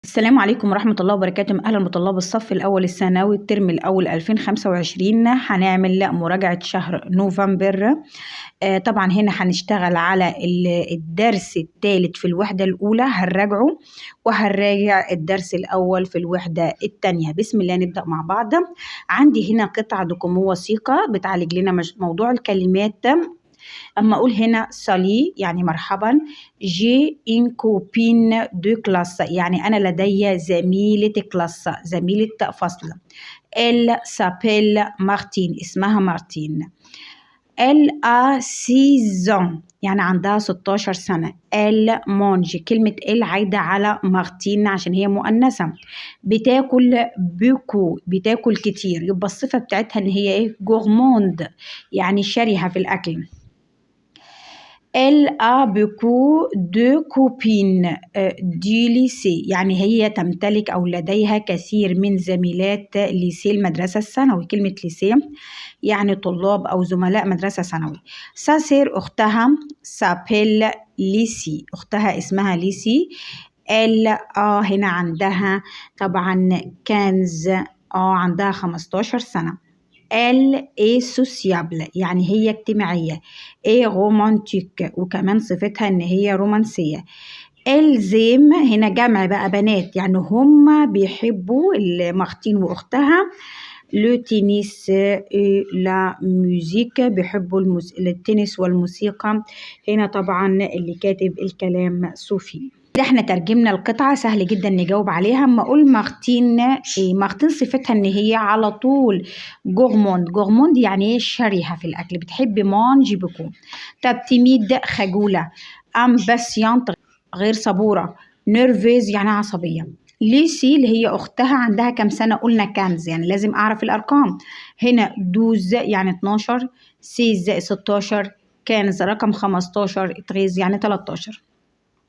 السلام عليكم ورحمة الله وبركاته. أهلا بطلاب الصف الأول الثانوي الترم الأول 2025. هنعمل مراجعة شهر نوفمبر. طبعا هنا هنشتغل على الدرس الثالث في الوحدة الأولى، هنراجعه وهنراجع الدرس الأول في الوحدة الثانية. بسم الله نبدأ مع بعض. عندي هنا قطعة دوكومو وثيقة بتعالج لنا موضوع الكلمات. أما أقول هنا سالي يعني مرحبا، جي إن كوبين دو كلاس يعني أنا لدي زميلة كلاس، زميلة فصل. ال سابيل مارتين اسمها مارتين. ال a 6 ans يعني عندها 16 سنة. ال مونج كلمة ال عايدة على مارتين عشان هي مؤنثة. بتاكل بوكو بتاكل كتير، يبقى الصفة بتاعتها إن هي إيه؟ جورموند يعني شرهة في الأكل. Elle a beaucoup de copines du lycée يعني هي تمتلك أو لديها كثير من زميلات ليسي المدرسة الثانوي. كلمة ليسي يعني طلاب أو زملاء مدرسة ثانوي. ساسير أختها سابيل ليسي، أختها اسمها ليسي. هنا عندها طبعا كنز عندها 15 سنة. Elle est sociable يعني هي اجتماعية. est romantique وكمان صفتها إن هي رومانسية. elles aiment هنا جمع بقى بنات يعني هم بيحبوا مارتين وأختها le tennis et la musique بيحبوا التنس والموسيقى. هنا طبعا اللي كاتب الكلام صوفي. ده احنا ترجمنا القطعة، سهل جدا نجاوب عليها. اما اقول مارتين مارتين صفتها ان هي على طول جورموند يعني ايه؟ شرهة في الاكل، بتحب مانجي بكو. طب تيميد خجولة. امباسيانت غير صبورة. نيرفيز يعني عصبية. ليسي اللي هي اختها عندها كام سنة؟ قلنا كانز يعني لازم اعرف الارقام. هنا 12 يعني 12، 6 16، كانز رقم 15، 13 يعني 13.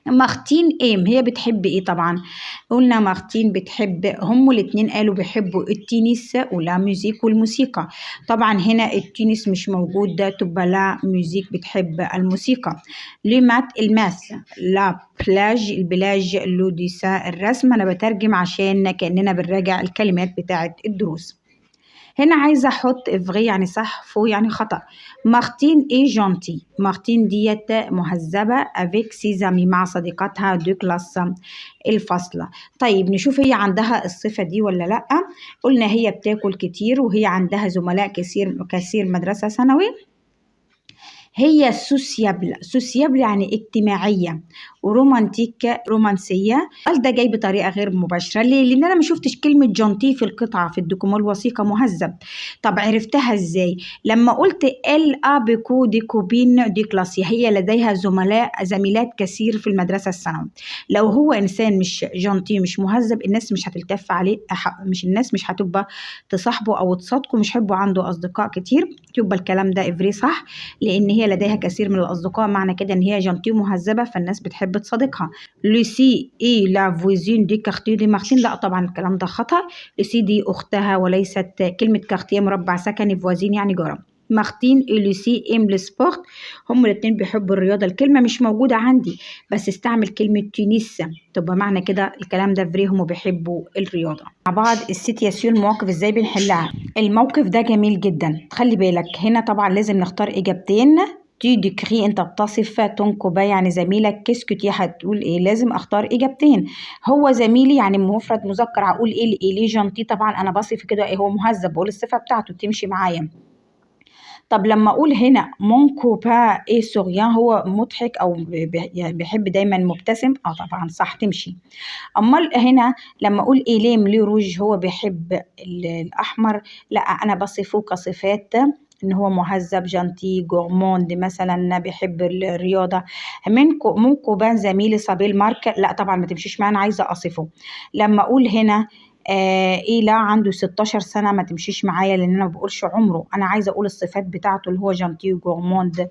مارتين هي بتحب ايه؟ طبعا قلنا مارتين بتحب، هم الاتنين قالوا بيحبوا التنس ولا ميوزيك والموسيقى. طبعا هنا التنس مش موجود، ده تبقى لا ميوزيك بتحب الموسيقى. لمات الماث. لا بلاج البلاج، لوديسا الرسم. انا بترجم عشان كأننا بنراجع الكلمات بتاعت الدروس. هنا عايزة أحط إفغي يعني صح، فو يعني خطأ. مارتين إي جونتي، مارتين ديت مهذبة. أفيك سيزامي مع صديقاتها دو كلاس الفصل. طيب نشوف هي عندها الصفة دي ولا لأ. قلنا هي بتاكل كتير وهي عندها زملاء كثير مدرسة ثانوي. هي سوسيابل يعني اجتماعية، ورومانتيك رومانسية. قال ده جاي بطريقة غير مباشرة. ليه؟ لأن أنا ما شفتش كلمة جونتي في القطعة في الدوكومو الوثيقة مهذب. طب عرفتها إزاي؟ لما قلت ال بيكو دي كوبين دي كلاسي هي لديها زميلات كثير في المدرسة الثانوي. لو هو إنسان مش جونتي مش مهذب الناس مش هتلتف عليه، الناس مش هتبقى تصاحبه أو تصادقه، مش هيبقى عنده أصدقاء كتير. يبقى الكلام ده إفري صح، لأن هي لديها كثير من الأصدقاء، معنى كده إن هي جنتي ومهذبة فالناس بتحب تصادقها. لوسي إي لا فوزين دي كارتيه دي مارتين، لا طبعا الكلام ده خطأ. لوسي دي أختها وليست كلمة كارتيه مربع سكني، فوزين يعني جارة. مارتين ولوسي إم لسبورت، هم الاتنين بيحبوا الرياضة. الكلمة مش موجودة عندي بس استعمل كلمة تونس تبقى معنى كده الكلام ده فري، هم بيحبوا الرياضة. مع بعض السيتياسيون المواقف ازاي بنحلها. الموقف ده جميل جدا، خلي بالك هنا طبعا لازم نختار إجابتين. تي ديكري انت بتصف تون كوبا يعني زميلك. كيسكوتي هتقول ايه؟ لازم اختار اجابتين. هو زميلي يعني مفرد مذكر، هقول ايه؟ ليه جانتي طبعا انا بصف كده ايه؟ هو مهذب، بقول الصفه بتاعته تمشي معايا. طب لما اقول هنا مون كوبا ايه سوريان هو مضحك او يعني بيحب دايما مبتسم، طبعا صح تمشي. امال هنا لما اقول إليم لي روج هو بيحب الاحمر، لا انا بصفه كصفات ان هو مهذب جانتي جورموند مثلا بيحب الرياضه. من كوبان زميلي صابيل مارك، لا طبعا ما تمشيش معانا، عايزه اصفه. لما اقول هنا ايه لا عنده 16 سنه ما تمشيش معايا لان انا ما بقولش عمره، انا عايزه اقول الصفات بتاعته اللي هو جانتي جورموند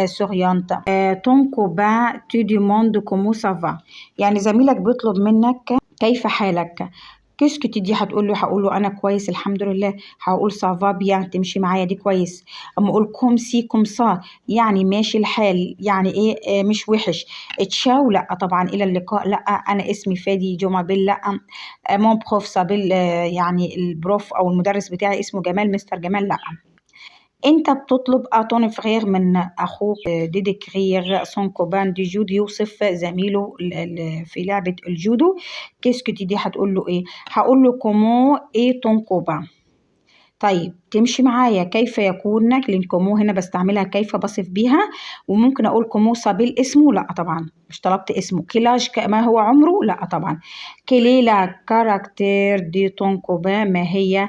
سوريانت. تون كوبان تو ديموند كومو سافا يعني زميلك بيطلب منك كيف حالك. كسكت دي هقول له انا كويس الحمد لله. هقول سافا بيان تمشي معايا دي كويس. اما اقول كوم سي كوم سا يعني ماشي الحال، يعني ايه مش وحش. تشاو لا طبعا، الى اللقاء لا. انا اسمي فادي جمابيل لا. مون بروف سابيل يعني البروف او المدرس بتاعي اسمه جمال، مستر جمال لا. انت بتطلب اتون فغير من اخوك دي ديكرير سون كوبان دي جودو، يوصف زميله في لعبة الجودو. كيسكو دي هتقول له ايه؟ هقول له كومون اي تون كوبان. طيب تمشي معايا كيف يكون، لان كومو هنا بستعملها كيف بصف بيها. وممكن اقول كومو صابيل اسمه لا طبعا مش طلبت اسمه. كيلاج ما هو عمره لا طبعا. كليلا كاركتير دي تون كوبان ما هي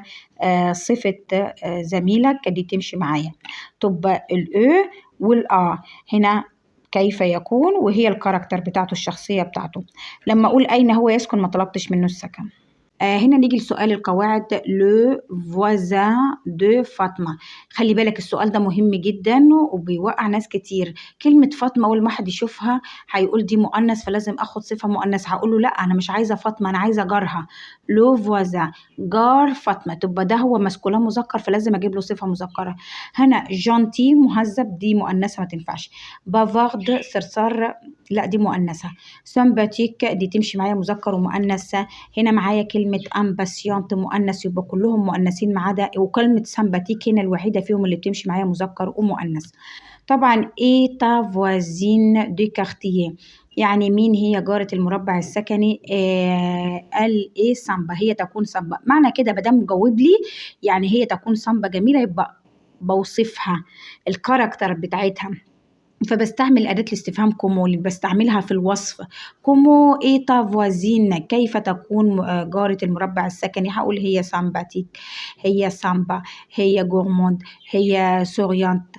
صفة زميلك دي تمشي معايا. تبقى الاو والا هنا كيف يكون، وهي الكاركتر بتاعته الشخصية بتاعته. لما اقول اين هو يسكن ما طلبتش منه السكن. هنا نيجي لسؤال القواعد. لو فوازان دو فاطمة. خلي بالك السؤال ده مهم جدا وبيوقع ناس كتير. كلمة فاطمة أول ما حد يشوفها هيقول دي مؤنث فلازم أخد صفة مؤنث. هقول له لا أنا مش عايزة فاطمة، أنا عايزة جارها. لو فوازان جار فاطمة، تبقى ده هو مسكولة مذكر فلازم أجيب له صفة مذكرة. هنا جانتي مهذب دي مؤنثة ما تنفعش. بافارد صرصار لا دي مؤنثة. سمباتيك دي تمشي معايا مذكر ومؤنث. هنا معايا كلمة امباسيونت مؤنث يبقى كلهم مؤنثين ما عدا، وكلمة سمباتيك هنا الوحيدة فيهم اللي بتمشي معايا مذكر ومؤنث. طبعا ايتا فوازين دي كارتيه يعني مين هي جارة المربع السكني. قال ايه سامبا، هي تكون سامبا. معنى كده مادام جاوب لي يعني هي تكون سامبا جميلة، يبقى بوصفها الكاركتر بتاعتها. فبستعمل أداة الاستفهام كومو اللي بستعملها في الوصف. كومو إيتا فوازين كيف تكون جارة المربع السكني. هقول هي سامباتيك، هي سامبا، هي جورموند، هي سوريانت.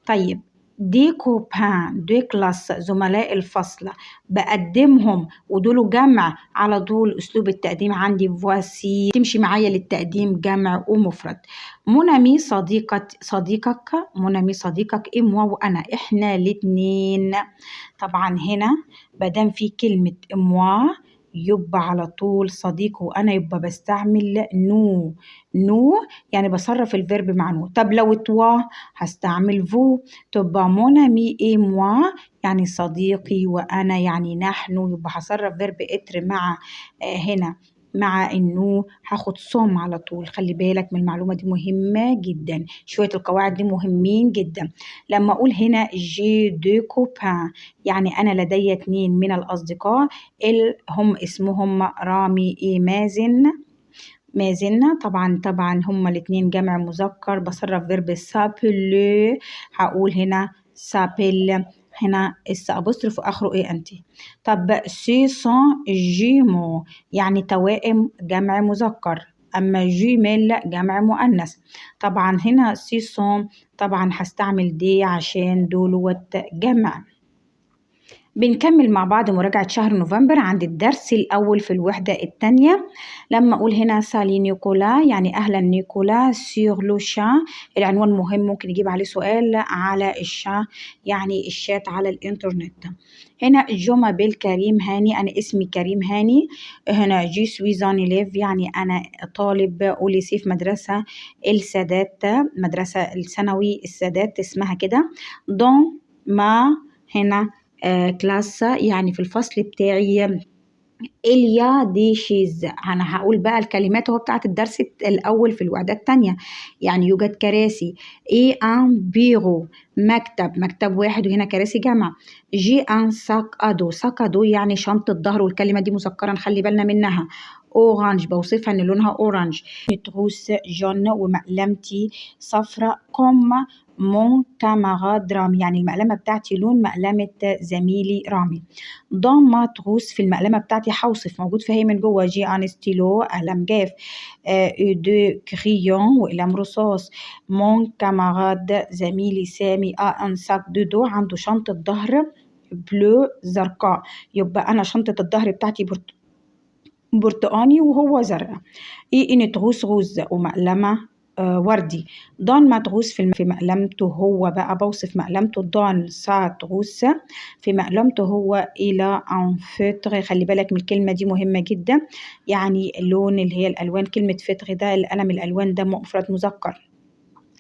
طيب دي كوبان دي كلاس زملاء الفصل بقدمهم ودول جمع على طول. أسلوب التقديم عندي فواسي تمشي معايا للتقديم جمع ومفرد. منامي صديقك منامي صديقك إموا وأنا إحنا الاتنين. طبعا هنا مادام في كلمة إموا يبقى على طول صديق وأنا يبقى بستعمل نو. نو يعني بصرف الفيرب مع نو. طب لو توا هستعمل فو. تبقى مونامي اي موا يعني صديقي وأنا يعني نحن، يبقى هصرف فيرب اتر مع هنا مع انه هاخد صوم على طول. خلي بالك من المعلومة دي مهمة جدا، شوية القواعد دي مهمين جدا. لما اقول هنا جي دو كوبان يعني انا لدي 2 من الاصدقاء هم اسمهم رامي اي مازن. مازن طبعا هما الاتنين جمع مذكر بصرف فيرب سابلو. هقول هنا سابل هنا اس ابوستروف اخره ايه انتي. طب سي سون جيمو يعني توائم جمع مذكر، اما جيميل جمع مؤنث. طبعا هنا سي سون طبعا هستعمل دي عشان دولوت جمع. بنكمل مع بعض مراجعة شهر نوفمبر عند الدرس الأول في الوحدة الثانية. لما أقول هنا سالي نيكولا يعني أهلا نيكولا. سيغ لو شا العنوان مهم ممكن يجيب عليه سؤال على الشا يعني الشات على الإنترنت. هنا جوما بالكريم هاني أنا اسمي كريم هاني. هنا جي سوي زاني ليف يعني أنا طالب أوليسي في مدرسة السادات، مدرسة الثانوي السادات اسمها كده. دون ما هنا كلاس يعني في الفصل بتاعي. إليا دي شيز أنا هقول بقى الكلمات هو بتاعت الدرس الأول في الوحدة الثانية. يعني يوجد كراسي. إي أن بيرو مكتب واحد وهنا كراسي جمع. جي أن ساك أدو يعني شنطة ظهر والكلمة دي مذكرة نخلي بالنا منها. أورانج بوصفها إن لونها أورانج. تروس جون ومقلمتي صفراء. كوم مون كاماراد رامي يعني المقلمة بتاعتي لون مقلمة زميلي رامي. دون ما تروس في المقلمة بتاعتي هوصف موجود فيها من جوه. جي ان ستيلو قلم جاف. دو كريون وقلم رصاص. مون كاماراد زميلي سامي ان ساك دو عنده شنطة ظهر بلو زرقاء، يبقى أنا شنطة الظهر بتاعتي برتقاني وهو زرقاء. إيه إن تروس روز ومقلمة وردي. دون مدروس في مقلمته هو بقى، بوصف مقلمته. دون ساتروس في مقلمته هو إلى ان فوتر. خلي بالك من الكلمة دي مهمة جدا، يعني اللون اللي هي الألوان. كلمة فوتر ده القلم الألوان، ده مفرد مذكر.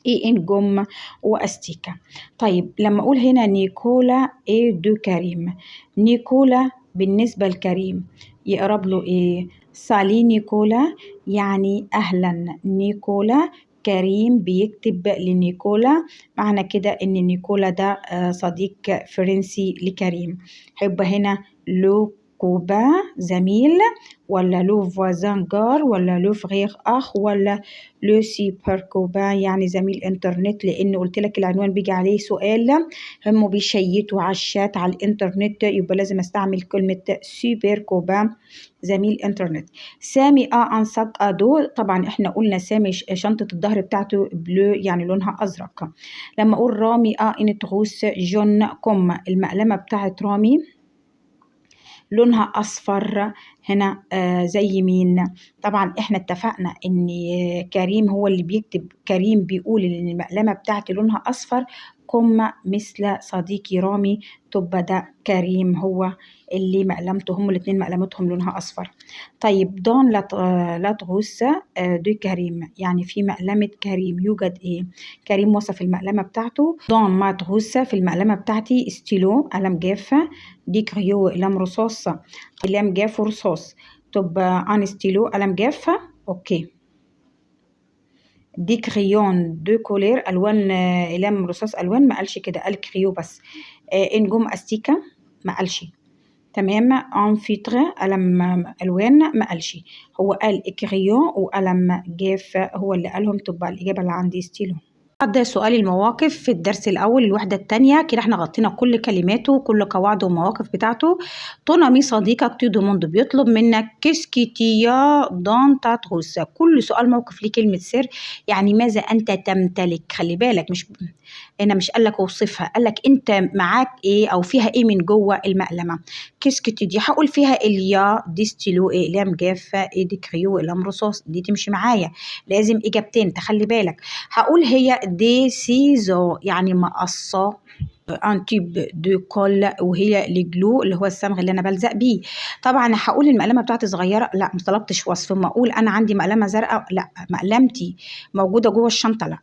ايه ان جم واستيكا. طيب لما اقول هنا نيكولا ايه دو كريم، نيكولا بالنسبة لكريم يقرب له ايه؟ سالي نيكولا، يعني اهلا نيكولا. كريم بيكتب لنيكولا، معنى كده ان نيكولا ده صديق فرنسي لكريم. هيبقى هنا لو كوبا زميل، ولا لو فوازان جار، ولا لو فغير اخ، ولا لو سيبر كوبا يعني زميل انترنت. لان قلت لك العنوان بيجي عليه سؤال، هم بيشيتوا على الشات على الانترنت، يبقى لازم استعمل كلمة سوبر كوبا زميل انترنت. سامي انساك ادو، طبعا احنا قلنا سامي شنطة الظهر بتاعته بلو يعني لونها ازرق. لما اقول رامي ان تغوس جون كم، المقلمة بتاعت رامي لونها اصفر. هنا زي مين؟ طبعا احنا اتفقنا ان كريم هو اللي بيكتب، كريم بيقول ان المقلمة بتاعتي لونها اصفر، قم مثل صديقي رامي، تبقى ده كريم هو اللي مقلمته، هم الاتنين مقلمتهم لونها اصفر. طيب دون لا تغوس دو كريم، يعني في مقلمة كريم يوجد ايه؟ كريم وصف المقلمة بتاعته. دون ما تغوس في المقلمة بتاعتي ستيلو قلم جاف، دي كريو قلم رصاص، قلم جاف ورصاص، تبقى ان ستيلو قلم جاف. اوكي. دي كريون دو كولير الوان، اقلام رصاص الوان، ما قالش كده، قال كريو بس. انجوم استيكا ما قالش. تمام. انفيتر قلم الوان ما قالش، هو قال كريون وقلم جاف هو اللي قالهم، تبقى الاجابه اللي عندي ستيلو. ده سؤال المواقف في الدرس الأول الوحدة التانية. كده احنا غطينا كل كلماته وكل قواعده والمواقف بتاعته. طونامي صديقك تو دوموند بيطلب منك كيسكيتيا دون تاتروس، كل سؤال موقف ليه كلمة سر، يعني ماذا أنت تمتلك. خلي بالك مش هنا مش قالك اوصفها، قالك أنت معاك إيه أو فيها إيه من جوه المقلمة. كيسكيتي دي هقول فيها اليا دي ستيلو إقلام جافة إيه دي كريو إقلام رصاص، دي تمشي معايا، لازم إجابتين تخلي بالك. هقول هي دي سيزو يعني مقصة، ان تيب دو كول، وهي الجلو اللي هو الصمغ اللي انا بلزق بيه. طبعا هقول المقلمه بتاعتي صغيره، لا ما طلبتش وصف. ما اقول انا عندي مقلمه زرقاء، لا مقلمتي موجوده جوه الشنطه، لا.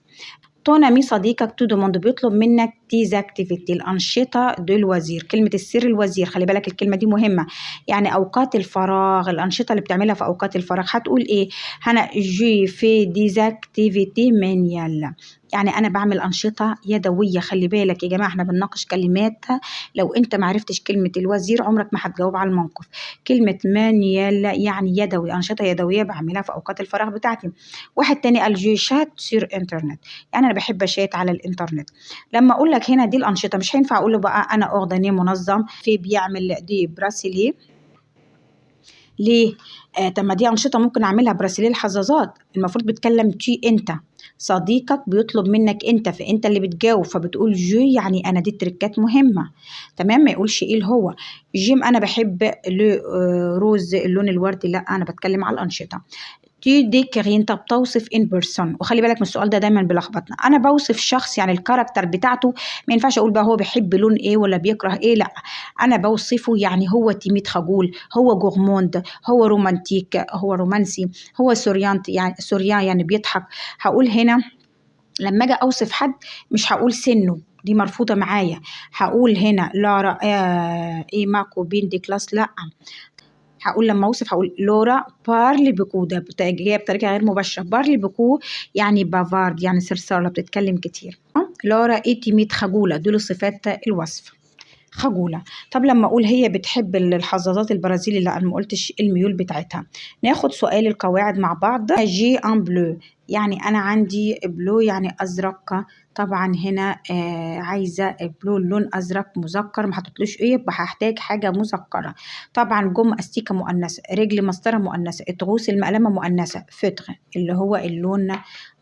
ton ami صديقك تو دوموند بيطلب منك تيزاكتيفيتي الأنشطة دو الوزير. كلمة السر الوزير، خلي بالك الكلمة دي مهمة، يعني أوقات الفراغ، الأنشطة اللي بتعملها في أوقات الفراغ. هتقول إيه؟ هنا جي في ديزاكتيفيتي مانيال، يعني أنا بعمل أنشطة يدوية. خلي بالك يا جماعة احنا بنناقش كلمات، لو أنت معرفتش كلمة الوزير عمرك ما هتجاوب على الموقف. كلمة مانيال يعني يدوي، أنشطة يدوية بعملها في أوقات الفراغ بتاعتي. واحد تاني قال جي شات سير انترنت، يعني أنا بحب أشات على الإنترنت. لما أقول لك هنا دي الأنشطة مش هينفع أقول له بقى أنا أوردنيه منظم في بيعمل دي براسيلي. ليه؟ طب ما دي أنشطة ممكن أعملها براسيليه الحظاظات، المفروض بتكلم تي أنت، صديقك بيطلب منك أنت، فأنت اللي بتجاوب فبتقول جو يعني أنا، دي تركات مهمة. تمام، ما يقولش إيه اللي هو جيم أنا بحب روز اللون الوردي، لا أنا بتكلم على الأنشطة. تي ديكري انت بتوصف ان بيرسون، وخلي بالك من السؤال ده دايما بيلخبطنا. انا بوصف شخص يعني الكاركتر بتاعته، ما ينفعش اقول بقى هو بيحب لون ايه ولا بيكره ايه، لا انا بوصفه يعني هو تيميد خجول، هو جورموند، هو رومانتيك، هو رومانسي، هو سوريانت يعني سوريان يعني بيضحك. هقول هنا لما اجي اوصف حد مش هقول سنه، دي مرفوضه معايا. هقول هنا لارا ايه ماكو بين دي كلاس، لا. هقول لما اوصف هقول لورا بارلي بكو، ده جايه بطريقه غير مباشره. بارلي بكو يعني بافارد يعني صرصاره بتتكلم كتير. لورا ايتيميت خجوله، دول صفات الوصف خجوله. طب لما اقول هي بتحب الحظاظات البرازيلي، لا انا ما قلتش الميول بتاعتها. ناخد سؤال القواعد مع بعض. جي ان بلو يعني انا عندي بلو يعني ازرق. طبعا هنا عايزه بلو اللون ازرق مذكر، ما حطيتلوش ايه يبقى هحتاج حاجه مذكره. طبعا جم استيكه مؤنثه، رجل مسطره مؤنثه، اتغوص المقلمه مؤنثه، فتغ اللي هو اللون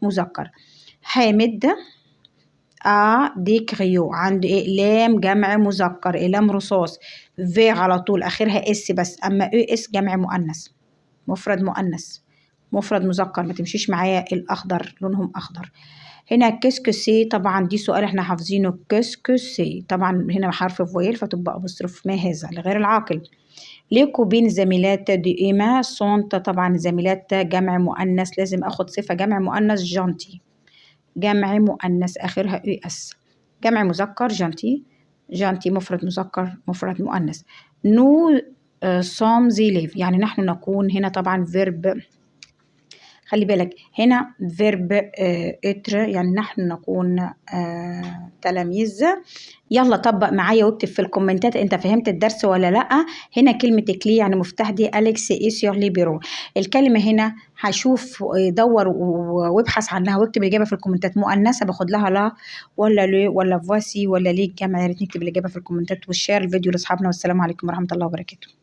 مذكر. حامد دي كريو عند اقلام جمع مذكر، اقلام رصاص، في على طول اخرها اس بس، اما او اس جمع مؤنث مفرد مؤنث مفرد مذكر، ما تمشيش معايا الأخضر لونهم أخضر. هنا كسكسي طبعا دي سؤال احنا حافظينه، كسكسي طبعا هنا حرف فويل فتبقى أبوستروف، ما هذا لغير العاقل. ليه كوبين زميلات دي إيما سونت طبعا زميلات جمع مؤنث، لازم اخد صفة جمع مؤنث جانتي، جمع مؤنث آخرها اي اس. جمع مذكر جانتي، جانتي مفرد مذكر مفرد مؤنث. نو سوم زيليف يعني نحن نكون، هنا طبعا فيرب، خلي بالك هنا فيرب اتر يعني نحن نكون تلاميذ. يلا طبق معايا واكتب في الكومنتات انت فهمت الدرس ولا لا. هنا كلمة كلي يعني مفتاح، دي أليكس اي سيور لي بيرو. الكلمة هنا هشوف دور وابحث عنها واكتب الإجابة في الكومنتات. مؤنثة باخد لها لا ولا لو ولا فواسي ولا ليه الجمع، يا ريت نكتب الإجابة في الكومنتات، والشير الفيديو لأصحابنا، والسلام عليكم ورحمة الله وبركاته.